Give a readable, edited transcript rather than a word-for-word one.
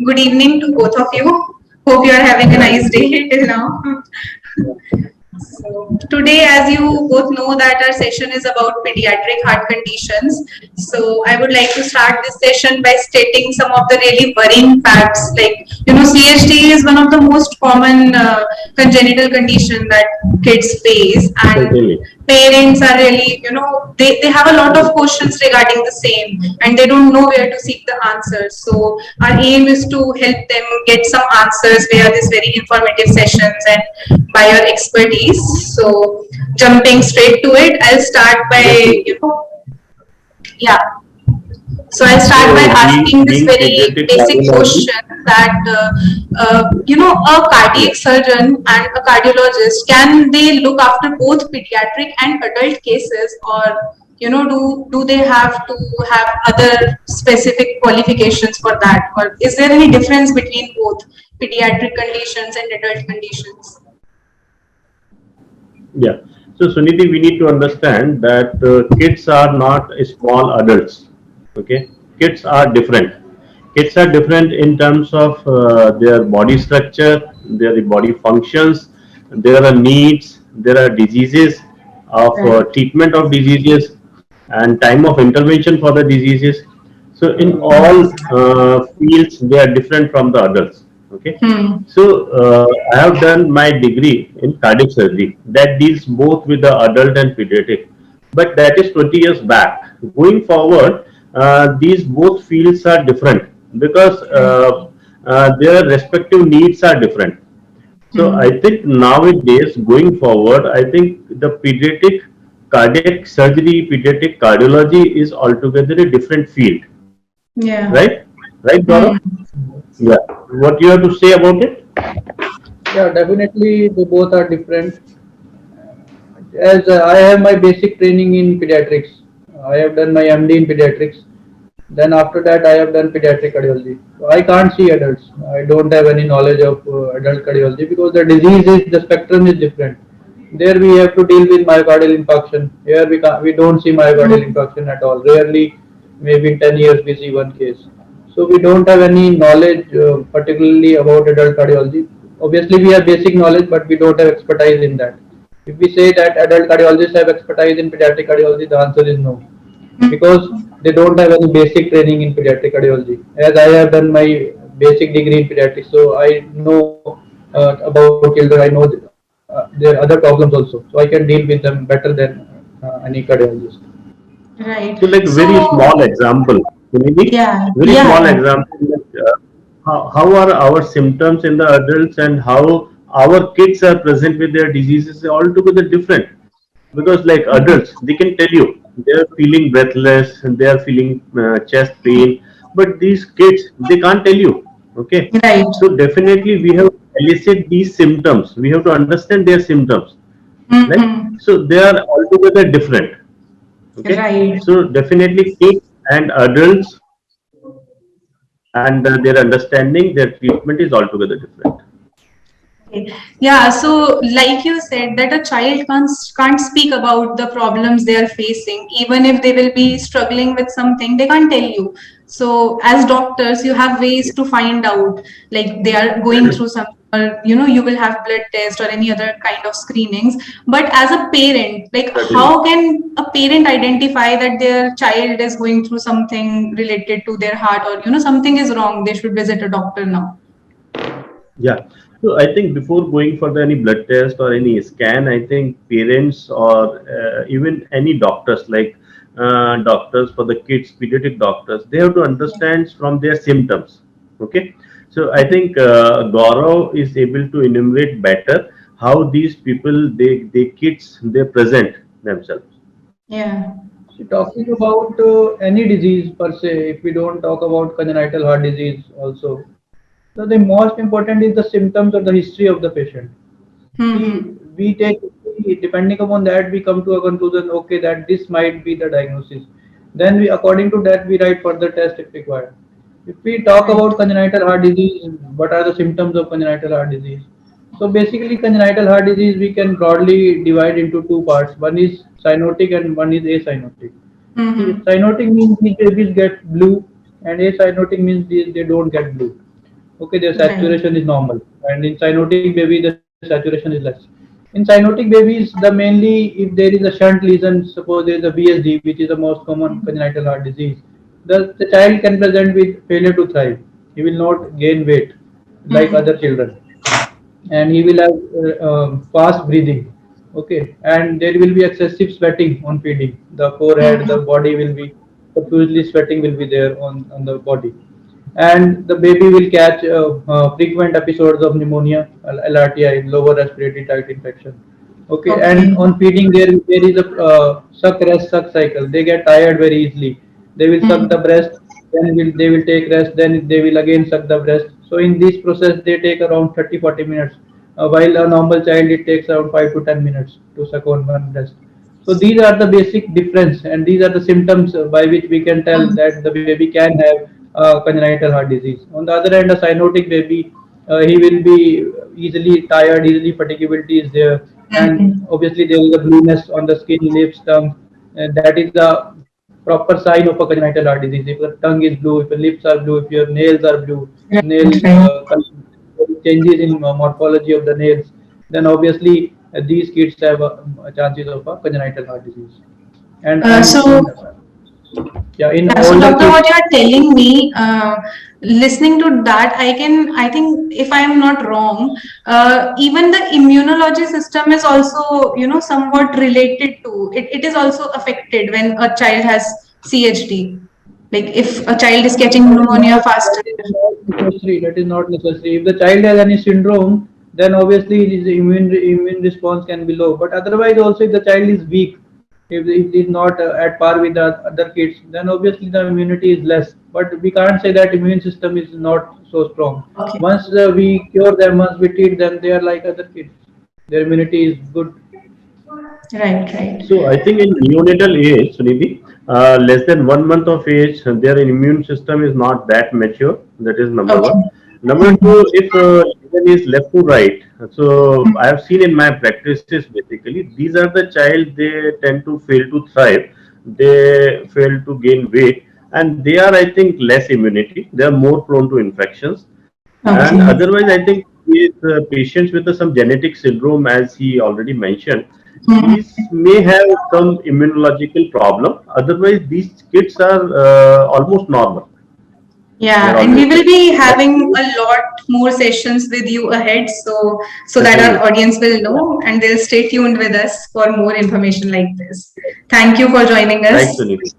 Good evening to both of you. Hope you are having a nice day till now. So today, as you both know, that our session is about pediatric heart conditions. So I would like to start this session by stating some of the really worrying facts. Like, CHT is one of the most common congenital condition that kids face, and Certainly. parents are really, they have a lot of questions regarding the same, and they don't know where to seek the answers. So our aim is to help them get some answers via this very informative sessions and by your expertise. So jumping straight to it, I'll start by, Definitely. yeah. So I'll start by So, asking this being very pediatric basic cardiology, question that, a yeah, cardiac surgeon and a cardiologist, can they look after both pediatric and adult cases, or, do they have to have other specific qualifications for that? Or is there any difference between both pediatric conditions and adult conditions? yeah. So, Suniti, we need to understand that kids are not small adults. Okay, kids are different. Kids are different in terms of their body structure, their body functions. There are needs, there are diseases of Right. treatment of diseases, and time of intervention for the diseases. So, in all fields, they are different from the adults. Okay. Hmm. So, I have done my degree in cardiac surgery that deals both with the adult and pediatric, but that is 20 years back. Going forward, these both fields are different because Right. their respective needs are different. So, Hmm. I think nowadays, going forward, I think the pediatric cardiac surgery, pediatric cardiology is altogether a different field, Yeah. right? Right, Hmm. Gaurav? Yeah. What you have to say about it? Yeah, definitely they both are different. As I have my basic training in pediatrics, I have done my MD in pediatrics. Then after that, I have done pediatric cardiology. So I can't see adults. I don't have any knowledge of adult cardiology because the disease is the spectrum is different. There we have to deal with myocardial infarction. Here we don't see myocardial Hmm. infarction at all. Rarely, maybe in 10 years we see one case. So we don't have any knowledge particularly about adult cardiology. Obviously, we have basic knowledge, but we don't have expertise in that. If we say that adult cardiologists have expertise in pediatric cardiology, the answer is no, because they don't have any basic training in pediatric cardiology. As I have done my basic degree in pediatrics, so I know about children. I know their other problems also, so I can deal with them better than any cardiologist. Right. So, like very So, small example, maybe yeah, very yeah, small yeah. example. Like, how are our symptoms in the adults and how our kids are present with their diseases is altogether different. Because like adults, they can tell you they are feeling breathless and they are feeling chest pain, but these kids they can't tell you. Okay, Right. so definitely we have to elicit these symptoms. We have to understand their symptoms, right? Mm-hmm. So they are altogether different. Okay, Right. so definitely kids and adults and their understanding, their treatment is altogether different. Okay. Yeah, so like you said, that a child can't speak about the problems they are facing, even if they will be struggling with something, they can't tell you. So as doctors, you have ways to find out, like they are going through some, or you will have blood test or any other kind of screenings. But as a parent, like Certainly. how can a parent identify that their child is going through something related to their heart, or something is wrong, they should visit a doctor now? Yeah. So I think before going for any blood test or any scan, I think parents or even any doctors, like doctors for the kids, pediatric doctors, they have to understand from their symptoms. Okay. So I think Gaurav is able to enumerate better how these people, they kids, they present themselves. Yeah. So talking about any disease per se, if we don't talk about congenital heart disease also, so the most important is the symptoms or the history of the patient. See, Mm-hmm. we take, depending upon that, we come to a conclusion, okay, that this might be the diagnosis. Then we, according to that, we write further test if required. If we talk Right. about congenital heart disease, what are the symptoms of congenital heart disease? So basically, congenital heart disease we can broadly divide into two parts. One is cyanotic and one is acyanotic. See, Mm-hmm. cyanotic means these babies get blue, and acyanotic means they don't get blue. Okay, their Right. saturation is normal, and in cyanotic baby the saturation is less. In cyanotic babies, the mainly if there is a shunt lesion, suppose there is a VSD, which is the most common congenital heart disease, the child can present with failure to thrive. He will not gain weight like Hmm. other children, and he will have fast breathing. Okay, and there will be excessive sweating on feeding. The forehead, the Hmm. body will be profusely sweating will be there on the body, and the baby will catch frequent episodes of pneumonia, LRTI, lower respiratory tract infection. Okay, and Okay. on feeding there is a suck rest suck cycle. They get tired very easily. They will suck the Hmm. breast, then they will take rest, then they will again suck the breast. So in this process they take around 30-40 minutes, while a normal child it takes around 5 to 10 minutes to suck on one breast. So these are the basic difference, and these are the symptoms by which we can tell that the baby can have congenital heart disease. On the other hand, a cyanotic baby, he will be easily tired, easily fatigability is there, and Hmm. obviously there is a blueness on the skin, lips, tongue, and that is the proper sign of a congenital heart disease. If the tongue is blue, if your lips are blue, if your nails are blue, nail Right. Right. changes in morphology of the nails, then obviously these kids have chances of a congenital heart disease. And So, in yeah, in yeah, so older doctor, what kids, you are telling me, listening to that, I think if I am not wrong, even the immunology system is also, somewhat related to it. It is also affected when a child has CHD. Like if a child is catching pneumonia faster. that is not necessary. That is not necessary. If the child has any syndrome, then obviously his immune response can be low. But otherwise, also if the child is weak, if he is not at par with the other kids, then obviously the immunity is less. But we can't say that immune system is not so strong. Okay. Once we cure them, once we treat them, they are like other kids. Their immunity is good. Right. Right. So I think in neonatal age, Sunidhi, less than 1 month of age, their immune system is not that mature. That is number Okay. one. Number Mhm. two, if even is left to right, so I have seen in my practices basically these are the child they tend to fail to thrive. They fail to gain weight, and they are, I think, less immunity. They are more prone to infections. And Okay. otherwise, I think with patients with some genetic syndrome, as he already mentioned, Mhm. these may have some immunological problem. Otherwise, these kids are almost normal. They Yeah, are and we always will there. be That's having a lot more sessions with you ahead, so that our certainly. audience will know and they'll stay tuned with us for more information like this. Thank you for joining Right, us. Suniti.